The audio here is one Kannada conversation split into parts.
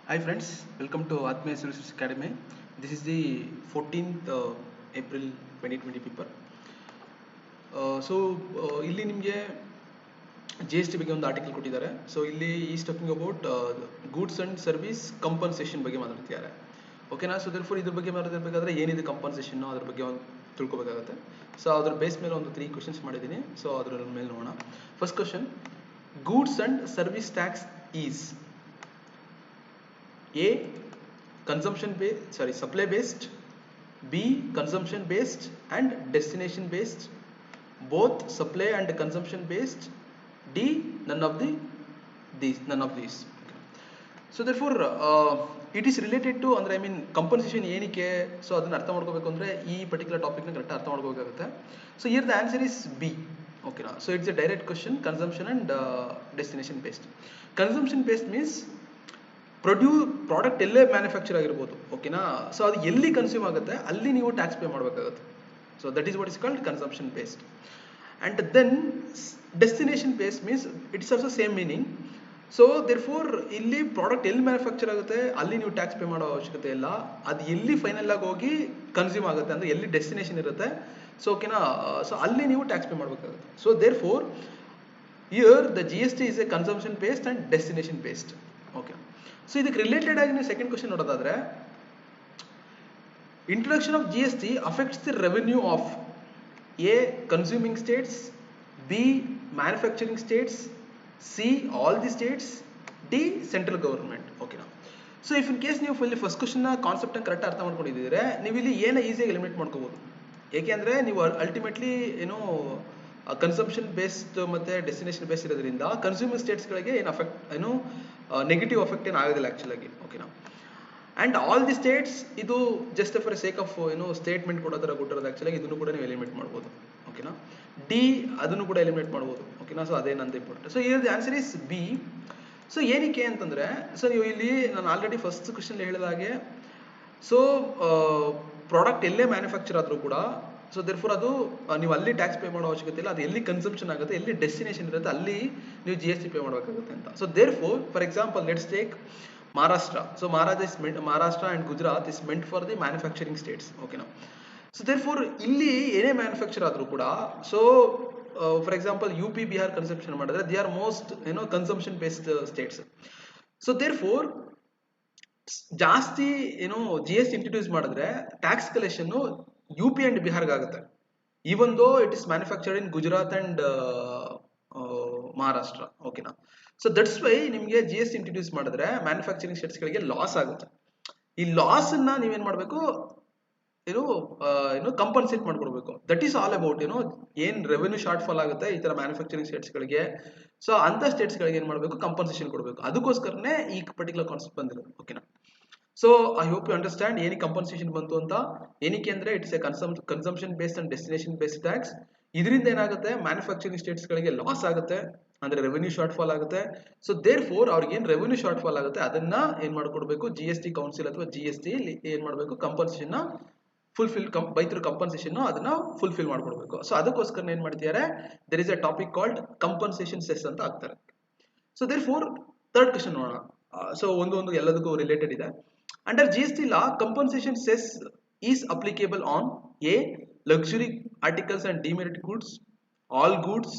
Hi friends, welcome to Atmeya Solutions Academy. This is the 14th April 2020 paper. ಇಲ್ಲಿ ನಿಮಗೆ ಜಿ ಎಸ್ ಟಿ ಬಗ್ಗೆ ಒಂದು ಆರ್ಟಿಕಲ್ ಕೊಟ್ಟಿದ್ದಾರೆ. ಸೊ ಇಲ್ಲಿ is talking about goods and service compensation ಬಗ್ಗೆ ಮಾತಾಡ್ತಿದ್ದಾರೆ. ಓಕೆನಾ? ಸೊ ದೇರ್ಫೋರ್ ಇದ್ರ ಬಗ್ಗೆ ಮಾತಾಡಬೇಕಾದ್ರೆ ಏನಿದೆ ಕಂಪನ್ಸೇಷನ್ ಅದ್ರ ಬಗ್ಗೆ ಒಂದು ತಿಳ್ಕೊಬೇಕಾಗುತ್ತೆ. ಸೊ ಅದ್ರ ಬೇಸ್ ಮೇಲೆ ಒಂದು 3 ಕ್ವಶನ್ಸ್ ಮಾಡಿದ್ದೀನಿ. ಸೊ ಅದ್ರ ಮೇಲೆ ನೋಡೋಣ. First question, goods and service tax is A. Supply based, B. Consumption based and destination based, both supply and consumption based, D. None of these. Okay. So therefore it is related to ಅಂದ್ರೆ compensation ಏನಕ್ಕೆ. ಸೊ ಅದನ್ನ ಅರ್ಥ ಮಾಡ್ಕೋಬೇಕು ಅಂದ್ರೆ ಈ ಪರ್ಟಿಕ್ಯುಲರ್ ಟಾಪಿಕ್ ನ ಕರೆಕ್ಟ್ ಅರ್ಥ ಮಾಡ್ಕೋಬೇಕಾಗುತ್ತೆ. So here the answer is B. Okay, so it's a direct question, consumption and destination based. Consumption based means product ಎಲ್ಲೇ ಮ್ಯಾನುಫ್ಯಾಕ್ಚರ್ ಆಗಿರ್ಬೋದು. ಓಕೆನಾ? ಸೊ ಅದು ಎಲ್ಲಿ ಕನ್ಸ್ಯೂಮ್ ಆಗುತ್ತೆ ಅಲ್ಲಿ ನೀವು ಟ್ಯಾಕ್ಸ್ ಪೇ ಮಾಡಬೇಕಾಗುತ್ತೆ. So that is what is called consumption based. And then destination based means it's also same meaning. So therefore ಇಲ್ಲಿ ಪ್ರಾಡಕ್ಟ್ ಎಲ್ಲಿ ಮ್ಯಾನುಫ್ಯಾಕ್ಚರ್ ಆಗುತ್ತೆ ಅಲ್ಲಿ ನೀವು ಟ್ಯಾಕ್ಸ್ ಪೇ ಮಾಡೋ ಅವಶ್ಯಕತೆ ಇಲ್ಲ. ಅದು ಎಲ್ಲಿ ಫೈನಲ್ ಆಗಿ ಹೋಗಿ ಕನ್ಸ್ಯೂಮ್ ಆಗುತ್ತೆ ಅಂದ್ರೆ ಎಲ್ಲಿ ಡೆಸ್ಟಿನೇಷನ್ ಇರುತ್ತೆ, ಸೊ ಓಕೆನಾ, ಸೊ ಅಲ್ಲಿ ನೀವು ಟ್ಯಾಕ್ಸ್ ಪೇ ಮಾಡಬೇಕಾಗುತ್ತೆ. So therefore here the G S T is a consumption based and destination based. Okay. So ಇದಕ್ಕೆ ರಿಲೇಟೆಡ್ ಆಗಿ ನೀವು ಸೆಕೆಂಡ್ ಕ್ವಶನ್ ನೋಡೋದಾದ್ರೆ, introduction of G S T affects the revenue of A consuming states, B manufacturing states, C all the states, D central government. ಓಕೆನಾ? ಸೊ ಇಫ್ ಇನ್ ಕೇಸ್ ನೀವು ಇಲ್ಲಿ ಫಸ್ಟ್ ಕ್ವಶನ್ ಕಾನ್ಸೆಪ್ಟ್ ಕರೆಕ್ಟ್ ಅರ್ಥ ಮಾಡ್ಕೊಂಡಿದ್ದೀರಾ, ನೀವು ಇಲ್ಲಿ ಏನ ಈಸಿಯಾಗಿ ಎಲಿಮಿನೇಟ್ ಮಾಡ್ಕೋಬಹುದು. ಏಕೆಂದ್ರೆ ನೀವು ಅಲ್ಟಿಮೇಟ್ಲಿ ಏನು ಕನ್ಸಂಪ್ಷನ್ ಬೇಸ್ಡ್ ಮತ್ತೆ ಡೆಸ್ಟಿನೇಷನ್ ಬೇಸ್ಡ್ ಇರೋದ್ರಿಂದ ಕನ್ಸ್ಯೂಮರ್ ಸ್ಟೇಟ್ಸ್ಗಳಿಗೆ ಏನು ನೆಗೆಟಿವ್ ಅಫೆಕ್ಟ್ ಏನು ಆಗೋದಿಲ್ಲ ಆಕ್ಚುಲಾಗಿ. ಓಕೆನಾ? ಅಂಡ್ ಆಲ್ ದಿ ಸ್ಟೇಟ್ಸ್ ಇದು just for sake of statement ಕೊಡೋದರ ಕೊಟ್ಟಿರೋದು ಆಕ್ಚುಲಾಗಿ ಇದನ್ನು ಕೂಡ ನೀವು ಎಲಿಮಿನೇಟ್ ಮಾಡ್ಬೋದು. ಓಕೆನಾ? ಡಿ ಅದನ್ನು ಕೂಡ ಎಲಿಮಿನೇಟ್ ಮಾಡ್ಬೋದು. ಓಕೆನಾ? ಸೊ ಅದೇನಂತ important. So the answer is B. So ಏನಕ್ಕೆ ಅಂತಂದ್ರೆ, ಸೊ ನೀವು ಇಲ್ಲಿ ನಾನು ಆಲ್ರೆಡಿ ಫಸ್ಟ್ ಕ್ವಶನ್ ಹೇಳಿದ ಹಾಗೆ, ಸೊ ಪ್ರಾಡಕ್ಟ್ ಎಲ್ಲೇ ಮ್ಯಾನುಫ್ಯಾಕ್ಚರ್ ಆದ್ರೂ ಕೂಡ ಸೊ ದೇರ್ಫೋರ್ ಅದು ನೀವು ಅಲ್ಲಿ ಟ್ಯಾಕ್ಸ್ ಪೇ ಮಾಡೋ ಅವಶ್ಯಕತೆ ಇಲ್ಲ. ಅದು ಎಲ್ಲಿ ಕನ್ಸಂಪ್ಷನ್ ಆಗುತ್ತೆ, ಎಲ್ಲಿ ಡೆಸ್ಟಿನೇಷನ್ ಇರುತ್ತೆ ಅಲ್ಲಿ ನೀವು ಜಿ ಎಸ್ ಟಿ ಪೇ ಮಾಡಬೇಕಾಗುತ್ತೆ ಅಂತ. So therefore for example let's take Maharashtra. So Maharashtra and Gujarat is meant for the manufacturing states. ಓಕೆನಾ? ಸೊ ದೇರ್ಫೋರ್ ಇಲ್ಲಿ ಏನೇ ಮ್ಯಾನುಫ್ಯಾಕ್ಚರ್ ಆದ್ರೂ ಕೂಡ, so for example U P Bihar consumption ಮಾಡಿದ್ರೆ they are most consumption based states. So therefore ಜಾಸ್ತಿ ಜಿ ಎಸ್ ಟಿ ಇಂಟ್ರೊಡ್ಯೂಸ್ ಮಾಡಿದ್ರೆ tax collection U P and ಬಿಹಾರ್ಗೆ ಆಗುತ್ತೆ, even though it is manufactured in Gujarat and Maharashtra. ಓಕೆನಾ? ಸೊ ದಟ್ಸ್ ವೈ ನಿಮಗೆ ಜಿ ಎಸ್ ಟಿ ಇಂಟ್ರೊಡ್ಯೂಸ್ ಮಾಡಿದ್ರೆ ಮ್ಯಾನುಫ್ಯಾಕ್ಚರಿಂಗ್ ಸ್ಟೇಟ್ಸ್ಗಳಿಗೆ ಲಾಸ್ ಆಗುತ್ತೆ. ಈ ಲಾಸ್ ಅನ್ನ ನೀವೇನ್ ಮಾಡಬೇಕು, ಕಂಪನ್ಸೇಟ್ ಮಾಡ್ಕೊಡ್ಬೇಕು. ದಟ್ ಈಸ್ ಆಲ್ ಅಬೌಟ್ ಏನ್ ರೆವೆನ್ಯೂ ಶಾರ್ಟ್ ಫಾಲ್ ಆಗುತ್ತೆ ಈ ತರ ಮ್ಯಾನುಫ್ಯಾಕ್ಚರಿಂಗ್ ಸ್ಟೇಟ್ಸ್ಗಳಿಗೆ. ಸೊ ಅಂತ ಸ್ಟೇಟ್ಸ್ಗಳಿಗೆ ಏನ್ ಮಾಡಬೇಕು, ಕಂಪನ್ಸೇಷನ್ ಕೊಡಬೇಕು. ಅದಕ್ಕೋಸ್ಕರನೇ ಈ ಪರ್ಟಿಕ್ಯುಲರ್ ಕಾನ್ಸೆಪ್ಟ್ ಬಂದಿರೋದು. ಓಕೆನಾ? So I hope you understand ಏನಕ್ಕೆ ಕಂಪನ್ಸೇಷನ್ ಬಂತು ಅಂತ. ಏನಕ್ಕೆ ಅಂದ್ರೆ it's a consumption based and destination based tax. ಇದರಿಂದ ಏನಾಗುತ್ತೆ, ಮ್ಯಾನುಫ್ಯಾಕ್ಚರಿಂಗ್ ಸ್ಟೇಟ್ಸ್ ಗಳಿಗೆ ಲಾಸ್ ಆಗುತ್ತೆ, ಅಂದ್ರೆ ರೆವೆನ್ಯೂ ಶಾರ್ಟ್ ಫಾಲ್ ಆಗುತ್ತೆ. ಸೊ ದೇರ್ ಫೋರ್ ಅವ್ರಿಗೆ ಏನ್ ರೆವೆನ್ಯೂ ಶಾರ್ಟ್ ಫಾಲ್ ಆಗುತ್ತೆ ಅದನ್ನ ಏನ್ ಮಾಡ್ಕೊಡ್ಬೇಕು, ಜಿ ಎಸ್ ಟಿ ಕೌನ್ಸಿಲ್ ಅಥವಾ ಜಿ ಎಸ್ ಟಿ ಏನ್ ಮಾಡ್ಬೇಕು, ಕಂಪನ್ಸೇಷನ್ ಫುಲ್ಫಿಲ್ ಬೈತರು ಕಂಪನ್ಸೇಷನ್ ಅದನ್ನ ಫುಲ್ಫಿಲ್ ಮಾಡ್ಕೊಡ್ಬೇಕು. ಸೊ ಅದಕ್ಕೋಸ್ಕರ ಏನ್ ಮಾಡ್ತಿದ್ದಾರೆ, there is a topic called compensation cess ಅಂತ ಆಗ್ತಾರೆ. So therefore third question ನೋಡೋಣ. ಸೊ ಒಂದು ಎಲ್ಲದಕ್ಕೂ ರಿಲೇಟೆಡ್ ಇದೆ. Under GST law, compensation cess is applicable on A. Luxury articles and demerit goods, all goods,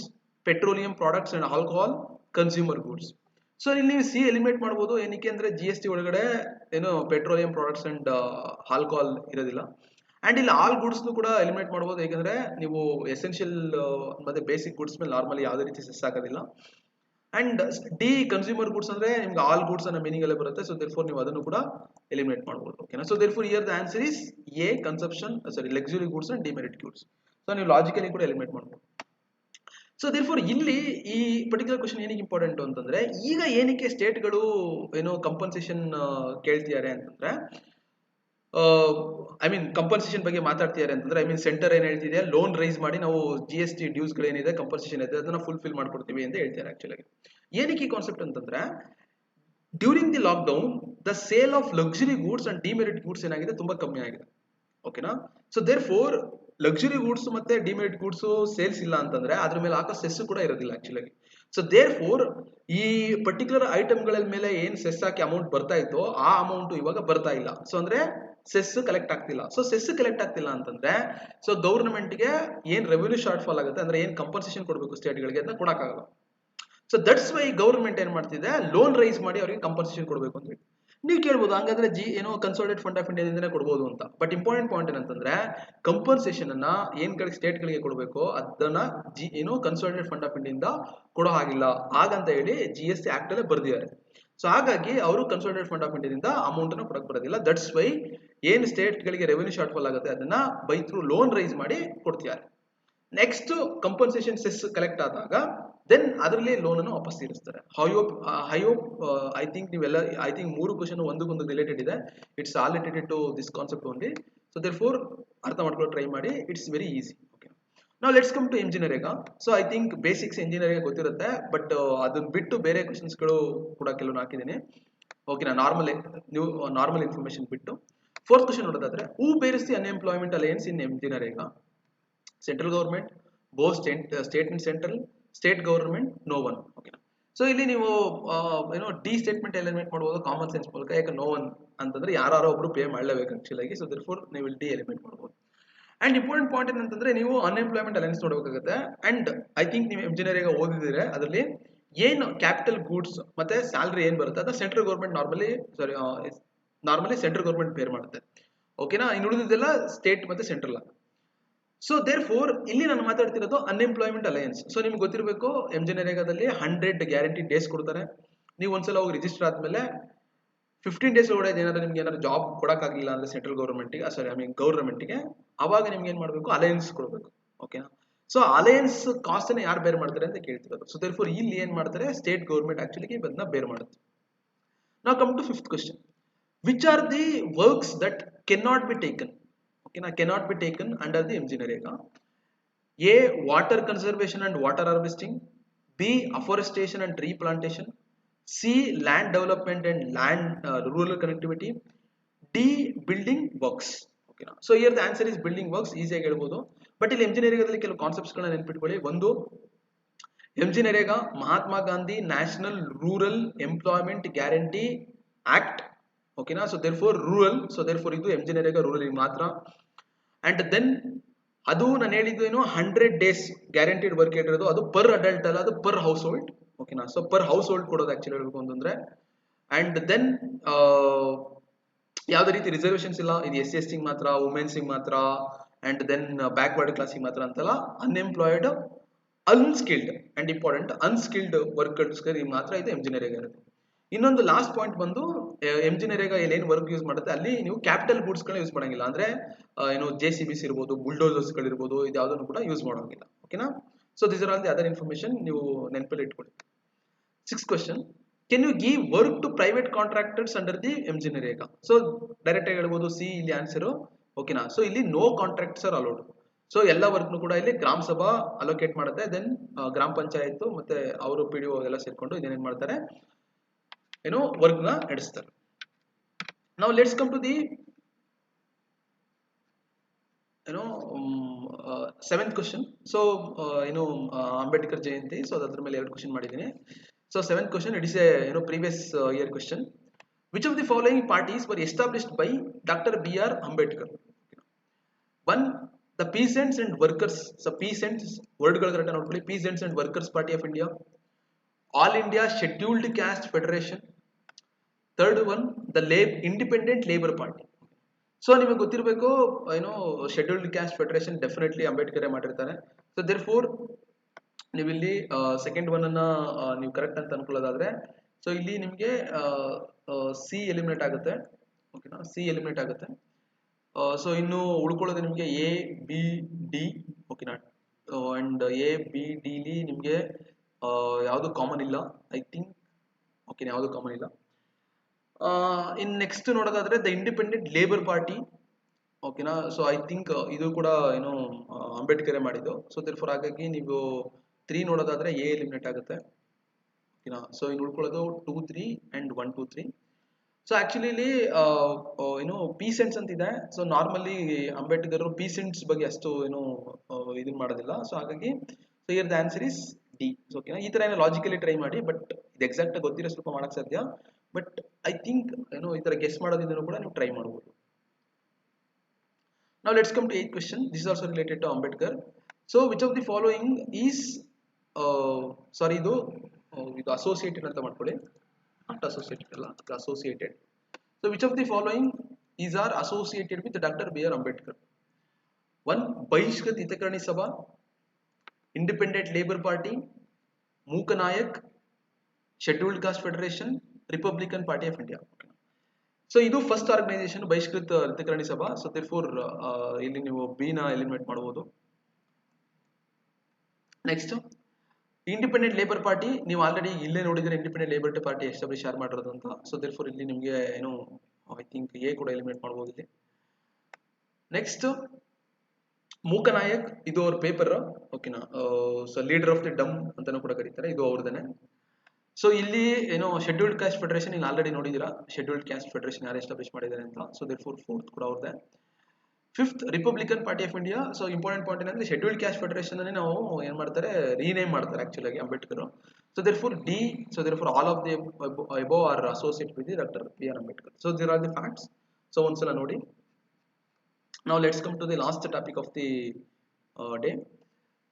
petroleum products and alcohol, consumer goods. So ಇಲ್ಲಿ ನೀವು ಸಿ ಎಲಿಮಿನೇಟ್ ಮಾಡ್ಬೋದು. ಏನಕ್ಕೆ ಅಂದ್ರೆ ಜಿ ಎಸ್ ಟಿ ಒಳಗಡೆ ಪೆಟ್ರೋಲಿಯಂ ಪ್ರಾಡಕ್ಟ್ಸ್ ಅಂಡ್ ಆಲ್ಕೋಹಾಲ್ ಇರೋದಿಲ್ಲ. ಅಂಡ್ ಇಲ್ಲಿ ಆಲ್ ಗೂಡ್ಸ್ ಕೂಡ ಎಲಿಮಿನೇಟ್ ಮಾಡ್ಬೋದು. ಯಾಕಂದ್ರೆ ನೀವು ಎಸೆನ್ಷಿಯಲ್ ಮತ್ತೆ ಬೇಸಿಕ್ ಗೂಡ್ಸ್ ಮೇಲೆ ನಾರ್ಮಲಿ ಯಾವುದೇ ರೀತಿ ಸೆಸ್ ಆಗೋದಿಲ್ಲ. ಅಂಡ್ ಡಿ ಕನ್ಸ್ಯೂಮರ್ ಗೂಡ್ಸ್ ಅಂದ್ರೆ ನಿಮ್ಗೆ ಆಲ್ ಗೂಡ್ಸ್ ಅನ್ನೋ ಮೀನಿಂಗ್ ಅಲ್ಲೇ ಬರುತ್ತೆ. ಸೊ ದೇರ್ಫೋರ್ ನೀವು ಅದನ್ನು ಕೂಡ ಎಲಿಮಿನೇಟ್ ಮಾಡಬಹುದು. ಓಕೆನಾ? So therefore here the answer is A luxury goods and demerit goods. So ನೀವು ಲಾಜಿಕಲಿ ಕೂಡ ಎಲಿಮಿನೇಟ್ ಮಾಡಬಹುದು. ಸೊ ದೇರ್ಫೋರ್ ಇಲ್ಲಿ ಈ ಪರ್ಟಿಕ್ಯುಲರ್ ಕ್ವಶನ್ ಏನಕ್ಕೆ ಇಂಪಾರ್ಟೆಂಟ್ ಅಂತಂದ್ರೆ, ಈಗ ಏನಕ್ಕೆ ಸ್ಟೇಟ್ಗಳು ಕಂಪನ್ಸೇಷನ್ ಕೇಳ್ತಿದ್ದಾರೆ ಅಂತಂದ್ರೆ, ಕಂಪನ್ಸೇಷನ್ ಬಗ್ಗೆ ಮಾತಾಡ್ತಿದ್ದಾರೆ ಅಂತಂದ್ರೆ, ಸೆಂಟರ್ ಏನ್ ಹೇಳ್ತಿದೆ, ಲೋನ್ ರೈಸ್ ಮಾಡಿ ನಾವು ಜಿ ಎಸ್ ಟಿ ಡ್ಯೂಸ್ ಗಳೇನಿದೆ, ಕಂಪನ್ಸೇಷನ್ ಇದೆ ಅದನ್ನ ಫುಲ್ಫಿಲ್ ಮಾಡ್ಕೊಡ್ತೀವಿ ಅಂತ ಹೇಳ್ತಾರೆ. ಆಕ್ಚುಲಿ ಏನಕ್ಕೆ ಈ ಕಾನ್ಸೆಪ್ಟ್ ಅಂತಂದ್ರೆ, during the lockdown the sale of luxury goods and demerit goods ಏನಾಗಿದೆ, ತುಂಬಾ ಕಮ್ಮಿ ಆಗಿದೆ. ಓಕೆನಾ? So therefore luxury goods ಮತ್ತೆ ಡಿಮೆರಿಟ್ ಗೂಡ್ಸ್ ಸೇಲ್ಸ್ ಇಲ್ಲ ಅಂತಂದ್ರೆ ಅದ್ರ ಮೇಲೆ ಹಾಕೋ ಸೆಸ್ ಕೂಡ ಇರೋದಿಲ್ಲ ಆಕ್ಚುಲಿ. ಸೊ ದೇರ್ ಫೋರ್ ಈ ಪರ್ಟಿಕ್ಯುಲರ್ ಐಟಮ್ಗಳ ಮೇಲೆ ಏನ್ ಸೆಸ್ ಹಾಕಿ ಅಮೌಂಟ್ ಬರ್ತಾ ಇತ್ತೋ ಆ ಅಮೌಂಟ್ ಇವಾಗ ಬರ್ತಾ ಇಲ್ಲ. ಸೊ ಅಂದ್ರೆ ಸೆಸ್ ಕಲೆಕ್ಟ್ ಆಗ್ತಿಲ್ಲ. ಸೊ ಸೆಸ್ ಕಲೆಕ್ಟ್ ಆಗ್ತಿಲ್ಲ ಅಂತಂದ್ರೆ ಸೊ ಗೌರ್ಮೆಂಟ್ಗೆ ಏನ್ ರೆವಿನ್ಯೂ ಶಾರ್ಟ್ ಫಾಲ್ ಆಗುತ್ತೆ, ಅಂದ್ರೆ ಏನ್ ಕಂಪನ್ಸೇಷನ್ ಕೊಡಬೇಕು ಸ್ಟೇಟ್ಗಳಿಗೆ ಅದನ್ನ ಕೊಡಕ್ಕಾಗಲ್ಲ. ಸೊ ದಟ್ಸ್ ವೈ ಗೌರ್ಮೆಂಟ್ ಏನ್ ಮಾಡ್ತಿದೆ, ಲೋನ್ ರೈಸ್ ಮಾಡಿ ಅವರಿಗೆ ಕಂಪನ್ಸೇಷನ್ ಕೊಡಬೇಕು ಅಂತ ಹೇಳಿ. ನೀವು ಕೇಳ್ಬೋದು ಹಂಗಾದ್ರೆ ಏನೋ ಕನ್ಸಾಲಿಡೇಟ್ ಫಂಡ್ ಆಫ್ ಇಂಡಿಯಾದಿಂದನೇ ಕೊಡ್ಬೋದು ಅಂತ. ಬಟ್ ಇಂಪಾರ್ಟೆಂಟ್ ಪಾಯಿಂಟ್ ಏನಂತಂದ್ರೆ ಕಂಪನ್ಸೇಷನ್ ಅನ್ನ ಏನ್ ಕಡೆ ಸ್ಟೇಟ್ ಗಳಿಗೆ ಕೊಡಬೇಕು ಅದನ್ನ ಏನೋ ಕನ್ಸಾಲಿಡೇಟ್ ಫಂಡ್ ಆಫ್ ಇಂಡಿಯಿಂದ ಕೊಡೋ ಹಾಗಿಲ್ಲ ಹಾಗಂತ ಹೇಳಿ GST ಆಕ್ಟ್ ಅಲ್ಲೇ ಬರ್ದಿದ್ದಾರೆ. ಸೊ ಹಾಗಾಗಿ ಅವರು ಕನ್ಸಾಲಿಡೇಟ್ ಫಂಡ್ ಆಫ್ ಇಂಡಿಯಾದಿಂದ ಅಮೌಂಟ್ ಅನ್ನು ಕೊಡಕ್ ಬರೋದಿಲ್ಲ. ದಟ್ಸ್ ವೈ ಏನ್ ಸ್ಟೇಟ್ ಗಳಿಗೆ ರೆವೆನ್ಯೂ ಶಾರ್ಟ್ ಫಾಲ್ ಆಗುತ್ತೆ ಅದನ್ನ ಬೈ ಥ್ರೂ ಲೋನ್ ರೈಸ್ ಮಾಡಿ ಕೊಡ್ತಿದ್ದಾರೆ. ನೆಕ್ಸ್ಟ್ ಕಂಪನ್ಸೇಷನ್ ಸೆಸ್ ಕಲೆಕ್ಟ್ ಆದಾಗ ದೆನ್ ಅದರಲ್ಲಿ ಲೋನ್ ಅನ್ನು ವಾಪಸ್ ತೀರಿಸ್ತಾರೆ. ಐ ಥಿಂಕ್ ನೀವೆಲ್ಲ ಐ ಥಿಂಕ್ 3 ಕ್ವಶನ್ ಒಂದಕ್ಕೊಂದು ರಿಲೇಟೆಡ್ ಇದೆ. It's all related to this concept only. So therefore ಅರ್ಥ ಮಾಡ್ಕೊಳ್ಳೋ ಟ್ರೈ ಮಾಡಿ. It's very easy. ಓಕೆ, ನಾವು let's come to engineering. So I think basics engineering ಗೊತ್ತಿರುತ್ತೆ, ಬಟ್ ಅದನ್ನ ಬಿಟ್ಟು ಬೇರೆ ಕ್ವಶನ್ಸ್ಗಳು ಕೂಡ ಕೆಲವು ಹಾಕಿದ್ದೀನಿ. ಓಕೆನಾ, ನಾರ್ಮಲ್ ಇನ್ಫಾರ್ಮೇಶನ್ ಬಿಟ್ಟು. ಫೋರ್ತ್ ಕ್ವಶನ್ ನೋಡೋದಾದ್ರೆ, who bears the unemployment allowance in engineering? Central government, both state and central, state government, no one. ಓಕೆನಾ, ಸೊ ಇಲ್ಲಿ ನೀವು ಏನೋ ಡಿ ಸ್ಟೇಟ್ಮೆಂಟ್ ಎಲಿಮಿನೇಟ್ ಮಾಡಬಹುದು ಕಾಮನ್ ಸೆನ್ಸ್ ಮೂಲಕ. ಯಾಕೆ ನೋ ಒನ್ ಅಂತಂದ್ರೆ ಯಾರೋ ಒಬ್ರು ಪೇ ಮಾಡಲೇಬೇಕು ಆಕ್ಚುಲ್ ಆಗಿ. ಸೊ ದೇರ್ಫೋರ್ ನೀವು ಡಿ ಎಲಿಮಿನೇಟ್ ಮಾಡಬಹುದು. ಅಂಡ್ ಇಂಪಾರ್ಟೆಂಟ್ ಪಾಯಿಂಟ್ ಏನಂತಂದ್ರೆ ನೀವು ಅನ್ಎಂಪ್ಲಾಯ್ಮೆಂಟ್ ಅಲೈನ್ಸ್ ನೋಡಬೇಕಾಗುತ್ತೆ. ಅಂಡ್ ಐ ಥಿಂಕ್ ನೀವು ಎಂಜಿನಿಯರಿಂಗ್ ಓದಿದ್ರೆ ಅದರಲ್ಲಿ ಏನು ಕ್ಯಾಪಿಟಲ್ ಗೂಡ್ಸ್ ಮತ್ತೆ ಸ್ಯಾಲರಿ ಏನ್ ಬರುತ್ತೆ ಅದು central government normally central government pay ಮಾಡುತ್ತೆ. ಓಕೆನಾ, ಇನ್ನು ಉಳಿದಿದ್ದೆಲ್ಲ ಸ್ಟೇಟ್ ಮತ್ತೆ ಸೆಂಟ್ರಲ್. ಸೊ ದೇರ್ ಫೋರ್ ಇಲ್ಲಿ ನಾನು ಮಾತಾಡ್ತಿರೋದು ಅನ್ಎಂಪ್ಲಾಯ್ಮೆಂಟ್ ಅಲಯನ್ಸ್. ಸೊ ನಿಮ್ಗೆ ಗೊತ್ತಿರಬೇಕು ಎಂಜಿನಿಯರಿಂಗದಲ್ಲಿ 100 ಗ್ಯಾರಂಟಿ ಡೇಸ್ ಕೊಡ್ತಾರೆ. ನೀವು ಒಂದ್ಸಲ ಹೋಗಿ ರಿಜಿಸ್ಟರ್ ಆದ್ಮೇಲೆ 15 ಡೇಸ್ ಒಳಗಡೆ ನಿಮ್ಗೆ ಏನಾದ್ರು ಜಾಬ್ ಕೊಡಕ್ಕಾಗಿಲ್ಲ ಅಂದ್ರೆ ಸೆಂಟ್ರಲ್ ಗವರ್ಮೆಂಟ್ಗೆ ಗವರ್ಮೆಂಟ್ಗೆ ಅವಾಗ ನಿಮ್ಗೆ ಏನ್ ಮಾಡ್ಬೇಕು, ಅಲಯನ್ಸ್ ಕೊಡಬೇಕು. ಓಕೆನಾ, ಸೊ ಅಲಯನ್ಸ್ ಕಾಸ್ಟ್ ಅನ್ನ ಯಾರು ಬೇರ್ ಮಾಡ್ತಾರೆ ಅಂತ ಕೇಳ್ತಿರೋದು. ಸೊ ದೇರ್ ಫೋರ್ ಇಲ್ಲಿ ಏನ್ ಮಾಡ್ತಾರೆ, ಸ್ಟೇಟ್ ಗವರ್ಮೆಂಟ್ ಆಕ್ಚುಲಿ ಇದನ್ನ ಬೇರ್ ಮಾಡುತ್ತೆ. ನಾವು come to fifth question. Which are the works that cannot be taken? cannot be taken under the MGNREGA? A. Water conservation and water harvesting. B. Afforestation and tree plantation. C. Land development and rural connectivity. D. Building works. Okay, so here the answer is building works. Easy ಆಗಿ ಹೇಳ್ಬೋದು. ಬಟ್ ಇಲ್ಲಿ ಎಂಜಿನಿಯರಿಂಗ್ ಕೆಲವು ಕಾನ್ಸೆಪ್ಟ್ಸ್ ಗಳನ್ನ ನೆನಪಿಟ್ಕೊಳ್ಳಿ. ಒಂದು, engineering Mahatma Gandhi national rural employment guarantee act. ಓಕೆನಾ, so therefore rural. So therefore ಇದು ಎಂಜಿನಿಯರಿಂಗ್ ರೂರಲ್ ಮಾತ್ರ. ಅಂಡ್ ದೆನ್ ಅದು ನಾನು ಹೇಳಿದ್ದು ಏನು 100 ಡೇಸ್ ಗ್ಯಾರಂಟಿಡ್ ವರ್ಕ್ ಇರೋದು, ಅದು ಪರ್ ಅಡಲ್ಟ್ ಅಲ್ಲ, ಅದು ಪರ್ ಹೌಸ್ ಹೋಲ್ಡ್. ಓಕೆನಾ, ಸೊ ಪರ್ ಹೌಸ್ ಹೋಲ್ಡ್ ಕೊಡೋದು ಆಕ್ಚುಲಿ ಹೇಳ್ಬೇಕು ಅಂತಂದ್ರೆ. ಅಂಡ್ ದೆನ್ ಯಾವುದೇ ರೀತಿ ರಿಸರ್ವೇಶನ್ಸ್ ಇಲ್ಲ, ಇದು SC/ST ಮಾತ್ರ, ವುಮೆನ್ಸಿಗೆ ಮಾತ್ರ, ಅಂಡ್ ದೆನ್ ಬ್ಯಾಕ್ವರ್ಡ್ ಕ್ಲಾಸಿಗೆ ಮಾತ್ರ ಅಂತಲ್ಲ, unemployed, unskilled and important unskilled ವರ್ಕರ್ಸ್ಗೆ ಮಾತ್ರ ಇದು ಎಂಜಿನಿಯರಿಂಗ್ ಇರುತ್ತೆ. ಇನ್ನೊಂದು ಲಾಸ್ಟ್ ಪಾಯಿಂಟ್ ಬಂದು ಎಂಜಿನಿಯರಿಂಗ್ ಏನ್ ವರ್ಕ್ ಯೂಸ್ ಮಾಡುತ್ತೆ ಅಲ್ಲಿ ನೀವು ಕ್ಯಾಪಿಟಲ್ ಗೂಡ್ಸ್ ಗಳನ್ನ ಯೂಸ್ ಮಾಡಂಗಿಲ್ಲ. ಅಂದ್ರೆ ಏನು JCBs ಇರ್ಬೋದು, ಬುಲ್ಡೋಸರ್ಸ್ ಗಳಿರ್ಬೋದು, ಇದು ಯಾವುದನ್ನು ಕೂಡ ಯೂಸ್ ಮಾಡೋಂಗಿಲ್ಲ. ಓಕೆನಾ, so this are all the other information, ನೀವು ನೆನಪಲ್ಲಿ ಇಟ್ಕೊಳ್ಳಿ. 6th question, can you give work to private contractors under the engineering? So direct ಆಗಿ ಹೇಳ್ಬೋದು ಸಿ ಇಲ್ಲಿ ಆನ್ಸರ್. ಓಕೆನಾ, ಸೊ ಇಲ್ಲಿ no contracts are allowed. So ಎಲ್ಲ ವರ್ಕ್ನು ಕೂಡ ಇಲ್ಲಿ ಗ್ರಾಮ ಸಭಾ ಅಲೋಕೇಟ್ ಮಾಡುತ್ತೆ. ದೆನ್ ಗ್ರಾಮ ಪಂಚಾಯತ್ ಮತ್ತೆ ಅವರು PDO ಎಲ್ಲ ಸೇರ್ಕೊಂಡು ಇದೇನೇನ್ ಮಾಡ್ತಾರೆ, ಏನೋ ವರ್ಕ್ ನ ನಡೆಸ್ತಾರೆ. ನಾವು let's come to the 7th question. So Ambedkar Jayanti, so ಅದ್ರ ಮೇಲೆ 2 ಕ್ವಶನ್ ಮಾಡಿದ್ದೀನಿ. So 7th question, it is a previous year question. Which of the following parties were established by doctor BR Ambedkar? 1. The Peasants and Workers. So Peasants word ಗಳು ಕರೆಕ್ಟ್ ನೋಡ್ಕೊಳ್ಳಿ. Peasants and Workers Party of India. All India Scheduled Caste Federation. 3rd one, the Independent Labour Party. So ನಿಮಗೆ ಗೊತ್ತಿರಬೇಕು scheduled caste federation definitely Ambedkar ಮಾಡಿರ್ತಾರೆ. ಸೊ ದೇರ್ ಫೋರ್ ನೀವು ಇಲ್ಲಿ ಸೆಕೆಂಡ್ ಒನ್ ಅನ್ನ ನೀವು ಕರೆಕ್ಟ್ ಅಂತ ಅನ್ಕೊಳ್ಳೋದಾದ್ರೆ, ಸೊ ಇಲ್ಲಿ ನಿಮಗೆ ಸಿ ಎಲಿಮಿನೇಟ್ ಆಗುತ್ತೆ. ಓಕೆನಾ, ಸಿ ಎಲಿಮಿನೇಟ್ ಆಗುತ್ತೆ. ಸೊ ಇನ್ನು ಉಳ್ಕೊಳ್ಳೋದು ನಿಮಗೆ ABD. ಓಕೆನಾ, ಅಂಡ್ ABD ನಿಮಗೆ ಯಾವುದು ಕಾಮನ್ ಇಲ್ಲ ಐ ಥಿಂಕ್. ಓಕೆನಾ, ಯಾವುದು ಕಾಮನ್ ಇಲ್ಲ. ಇನ್ ನೆಕ್ಸ್ಟ್ ನೋಡೋದಾದ್ರೆ ದ ಇಂಡಿಪೆಂಡೆಂಟ್ ಲೇಬರ್ ಪಾರ್ಟಿ. ಓಕೆನಾ, ಸೊ ಐ ಥಿಂಕ್ ಇದು ಕೂಡ ಅಂಬೇಡ್ಕರ್ ಮಾಡಿದ್ದು. ಸೊ ದೇರ್ಫೋರ್ ಹಾಗಾಗಿ ನೀವು 3 ನೋಡೋದಾದ್ರೆ A ಎಲಿಮಿನೇಟ್ ಆಗುತ್ತೆ. ಓಕೆನಾ, ಸೊ ಇನ್ನು ಉಳ್ಕೊಳ್ಳೋದು 2, 3 ಅಂಡ್ 1, 2, 3. ಸೊ ಆಕ್ಚುಲಿ ಇಲ್ಲಿ ಪೀಸೆಂಟ್ಸ್ ಅಂತ ಇದೆ. ಸೊ ನಾರ್ಮಲಿ ಅಂಬೇಡ್ಕರ್ ಪೀಸೆಂಟ್ಸ್ ಬಗ್ಗೆ ಅಷ್ಟು ಇದನ್ನ ಮಾಡೋದಿಲ್ಲ. ಸೊ ಹಾಗಾಗಿ so here the answer is D. ಓಕೆನಾ, ಈ ತರ ಏನೋ ಲಾಜಿಕಲಿ ಟ್ರೈ ಮಾಡಿ, ಬಟ್ ಇದು ಎಕ್ಸಾಕ್ಟ್ ಗೊತ್ತಿರೋ ಸ್ವಲ್ಪ ಮಾಡಕ್ ಸಾಧ್ಯ, ಬಟ್ ಐ ಥಿಂಕ್ ಏನೋ ಈ ತರ ಗೆಸ್ ಮಾಡೋದ್ರಿಂದ ಕೂಡ ನೀವು ಟ್ರೈ ಮಾಡ್ಬೋದು. Now let's come to 8th question. This is also related to Ambedkar. So which of the following is sorry ಇದು associated ಅಂತ ಮಾಡ್ಕೊಳ್ಳಿ, not associated ಅಲ್ಲ, associated. So which of the following is are associated with Dr. B.R. Ambedkar? 1. ಬಹಿಷ್ಕೃತ ಹಿತಕರ್ಣಿ ಸಭಾ, independent labour party, Mook Nayak, scheduled caste federation, republican party of India. So ಇದು first organisation Bahishkrit Hitakarini Sabha. So therefore ಇಲ್ಲಿ ನೀವು ಬಿ ನ ಎಲಿಮಿನೇಟ್ ಮಾಡಬಹುದು. ನೆಕ್ಸ್ಟ್ ಇಂಡಿಪೆಂಡೆಂಟ್ ಲೇಬರ್ ಪಾರ್ಟಿ, ನೀವು ಆಲ್ರೆಡಿ ಇಲ್ಲೇ ನೋಡಿದ್ರೆ ಇಂಡಿಪೆಂಡೆಂಟ್ ಲೇಬರ್ ಪಾರ್ಟಿ ಎಸ್ಟಾಬ್ಲಿಷ್ ಯಾರು ಮಾಡಿರೋದು ಅಂತ. ಸೊ ದೇರ್ಫೋರ್ ಇಲ್ಲಿ ನಿಮಗೆ ಏನು ಐ ಥಿಂಕ್ ಎ ಕೂಡ ಎಲಿಮಿನೇಟ್ ಮಾಡಬಹುದು ಇಲ್ಲಿ. ನೆಕ್ಸ್ಟ್ ಮೂಕ ನಾಯಕ್, ಇದು ಅವ್ರ ಪೇಪರ್, ಓಕೆನಾ. ಸೊ ಲೀಡರ್ ಆಫ್ ದಿ ಡಮ್ ಅಂತಾನೂ ಕೂಡ ಕರೀತಾರೆ, ಇದು ಅವ್ರದೇನೆ. ಸೊ ಇಲ್ಲಿ ಏನೋ ಶೆಡ್ಯೂಲ್ಡ್ ಕ್ಯಾಸ್ಟ್ ಫೆಡರೇಷನ್ ಇಲ್ಲಿ ಆಲ್ರೆಡಿ ನೋಡಿದಿರಾ, ಶೆಡ್ಯೂಲ್ಡ್ ಕ್ಯಾಸ್ಟ್ ಫೆಡರೇಷನ್ ಯಾರು ಎಸ್ಟಾಬ್ಲಿಷ್ ಮಾಡಿದ್ದಾರೆ ಅಂತ. ಸೊ ದೇರ್ಫೋರ್ ಫೋರ್ತ್ ಕೂಡ ಅವ್ರದೇ. 5th republican party of India. So important point ಏನಂದ್ರೆ ಶೆಡ್ಯೂಲ್ಡ್ ಕ್ಯಾಸ್ಟ್ ಫೆಡರೇಷನ್ ಅನ್ನೇ ನಾವು ಏನ್ ಮಾಡ್ತಾರೆ, ರೀನೇಮ್ ಮಾಡ್ತಾರೆ ಆಕ್ಚುಲಿ ಆಗಿ Ambedkar. So therefore D. So therefore all of the above are associated with doctor B R Ambedkar. So there are the facts. So ಒಂದ್ಸಲ ನೋಡಿ. ನಾವು let's come to the last topic of the day.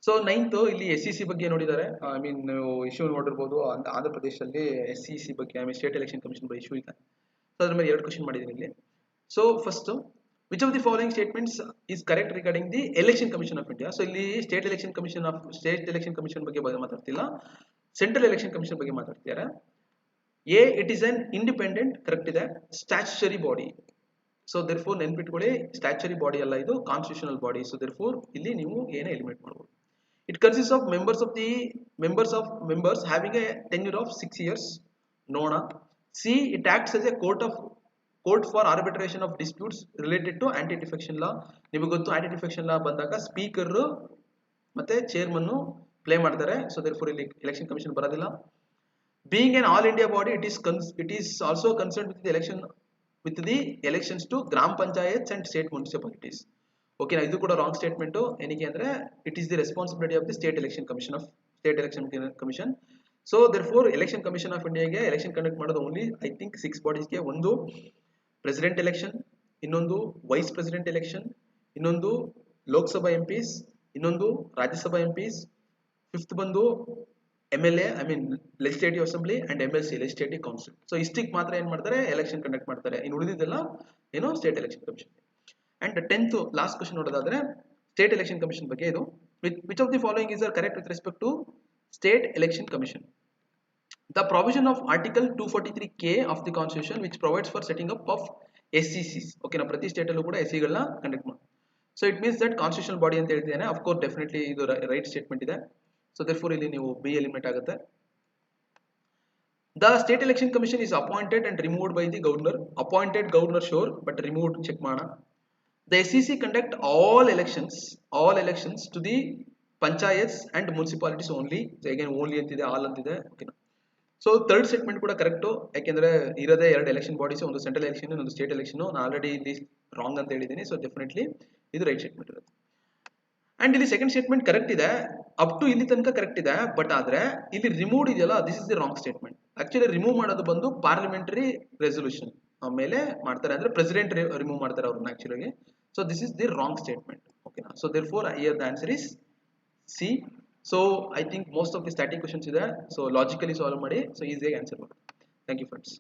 So 9th ಇಲ್ಲಿ SEC ಬಗ್ಗೆ ನೋಡಿದ್ದಾರೆ. ಐ ಮೀನ್ ಇಶ್ಯೂ ನೋಡಿರ್ಬೋದು, ಆಂಧ್ರ ಪ್ರದೇಶದಲ್ಲಿ SEC ಬಗ್ಗೆ, I mean state election commission ಬಗ್ಗೆ ಇಶ್ಯೂ ಇದೆ. ಸೊ ಅದ್ರ ಮೇಲೆ 2 ಕ್ವಶನ್ ಮಾಡಿದ್ದೀನಿ ಇಲ್ಲಿ. So first, which of the following statements is correct regarding the election commission of India. So ಇಲ್ಲಿ ಸ್ಟೇಟ್ ಎಲೆಕ್ಷನ್ ಕಮಿಷನ್ ಬಗ್ಗೆ ಮಾತಾಡ್ತಿಲ್ಲ, ಸೆಂಟ್ರಲ್ ಎಲೆಕ್ಷನ್ ಕಮಿಷನ್ ಬಗ್ಗೆ ಮಾತಾಡ್ತಿದ್ದಾರೆ. A, it is an independent, correct ಇದೆ, ಸ್ಟ್ಯಾಚ್ಯುಟರಿ ಬಾಡಿ. ಸೊ ದೇರ್ಫೋರ್ ನೆನ್ಪಿಟ್ಕೊಳ್ಳಿ, ಸ್ಟ್ಯಾಚ್ಯುಟರಿ ಬಾಡಿ ಅಲ್ಲ, ಇದು ಕಾನ್ಸ್ಟಿಟ್ಯೂಷನಲ್ ಬಾಡಿ. ಸೊ ದೇರ್ಫೋರ್ ಇಲ್ಲಿ ನೀವು ಏನೇ ಎಲಿಮಿನೇಟ್ ಮಾಡಬಹುದು. It consists of members having a tenure of 6 years. Nona. C, it acts as a court for arbitration of disputes related to anti-defection law. ನಿಮಗೆ ಗೊತ್ತು anti-defection law ಬಂದಾಗ ಸ್ಪೀಕರ್ ಮತ್ತೆ ಚೇರ್ಮನ್ ಪ್ಲೇ ಮಾಡ್ತಾರೆ. ಸೊ therefore ಇಲ್ಲಿ ಎಲೆಕ್ಷನ್ ಕಮಿಷನ್ ಬರೋದಿಲ್ಲ. Being an all India body, it is also concerned with the elections to gram panchayats and state municipalities. Okay, ಇದು ಕೂಡ ರಾಂಗ್ ಸ್ಟೇಟ್ಮೆಂಟ್. ಏನಕ್ಕೆ ಅಂದ್ರೆ it is the responsibility of the state election commission. So therefore election commission of ಇಂಡಿಯಾಗೆ ಎಲೆಕ್ಷನ್ ಕಂಡಕ್ಟ್ ಮಾಡೋದು ಓನ್ಲಿ ಐ ಥಿಂಕ್ 6 ಬಾಡೀಸ್ಗೆ. ಒಂದು ಪ್ರೆಸಿಡೆಂಟ್ ಎಲೆಕ್ಷನ್, ಇನ್ನೊಂದು ವೈಸ್ ಪ್ರೆಸಿಡೆಂಟ್ ಎಲೆಕ್ಷನ್, ಇನ್ನೊಂದು ಲೋಕಸಭಾ MPs, ಇನ್ನೊಂದು ರಾಜ್ಯಸಭಾ MPs, 5th ಬಂದು MLA, I mean legislative assembly, and MLC legislative council. So ಇಷ್ಟಿಗೆ ಮಾತ್ರ ಏನ್ ಮಾಡ್ತಾರೆ, ಎಲೆಕ್ಷನ್ ಕಂಡಕ್ಟ್ ಮಾಡ್ತಾರೆ. ಇನ್ನು ಉಳಿದಿದ್ದೆಲ್ಲ ಏನೋ state election commission. And 10th last question ನೋಡೋದಾದ್ರೆ ಸ್ಟೇಟ್ ಎಲೆಕ್ಷನ್ ಕಮಿಷನ್ ಬಗ್ಗೆ. ಇದು which of the following is are correct with respect to state election commission? The provision of article 243K of the constitution which provides for setting up of SCCs. ಓಕೆನಾ, ಪ್ರತಿ ಸ್ಟೇಟ್ ಅಲ್ಲೂ ಕೂಡ SC ಗಳನ್ನ ಕಂಡಕ್ಟ್ ಮಾಡಿ. So it means that constitutional body ಅಂತ ಹೇಳ್ತಿದ್ದೇನೆ. ಅಫ್ ಕೋರ್ಸ್ ಡೆಫಿನೆಟ್ಲಿ ಇದು ರೈಟ್ ಸ್ಟೇಟ್ಮೆಂಟ್ ಇದೆ. ಸೊ ದೇರ್ಫೋರ್ ಇಲ್ಲಿ ನೀವು ಬಿ ಎಲಿಮಿನೇಟ್ ಆಗುತ್ತೆ. The state election commission is appointed and removed by the governor. Appointed governor sure, but removed check mana. The SEC conduct all elections to the panchayats and municipalities only. So again only antide, all antide. Okay. So third statement kuda correct. ಯಾಕೆಂದ್ರೆ ಇರೋದೇ 2 ಎಲೆಕ್ಷನ್ ಬಾಡೀಸ್, ಒಂದು ಸೆಂಟ್ರಲ್ ಎಲೆಕ್ಷನ್, ಒಂದು ಸ್ಟೇಟ್ ಎಲೆಕ್ಷನ್. ನಾನು ಆಲ್ರೆಡಿ ಇಲ್ಲಿ ರಾಂಗ್ ಅಂತ ಹೇಳಿದ್ದೀನಿ. ಸೊ ಡೆಫಿನೆಟ್ಲಿ ಇದು ರೈಟ್ ಸ್ಟೇಟ್ಮೆಂಟ್ ಇರುತ್ತೆ. ಅಂಡ್ ಇಲ್ಲಿ ಸೆಕೆಂಡ್ ಸ್ಟೇಟ್ಮೆಂಟ್ ಕರೆಕ್ಟ್ ಇದೆ, ಅಪ್ ಟು ಇಲ್ಲಿ ತನಕ ಕರೆಕ್ಟ್ ಇದೆ. ಬಟ್ ಆದ್ರೆ ಇಲ್ಲಿ ರಿಮೂವ್ ಇದೆಯಲ್ಲ, this is the wrong statement. Actually remove ಮಾಡೋದು ಬಂದು ಪಾರ್ಲಿಮೆಂಟರಿ ರೆಸೊಲ್ಯೂಷನ್ ಮೇಲೆ ಮಾಡ್ತಾರೆ, ಅಂದ್ರೆ ಪ್ರೆಸಿಡೆಂಟ್ ರಿಮೂವ್ ಮಾಡ್ತಾರೆ ಅವ್ರನ್ನ actually. So this is the wrong statement. Okay, so therefore here the answer is C. So I think most of the static questions is there. So logically solve ಮಾಡಿ, so easy answer. Thank you friends.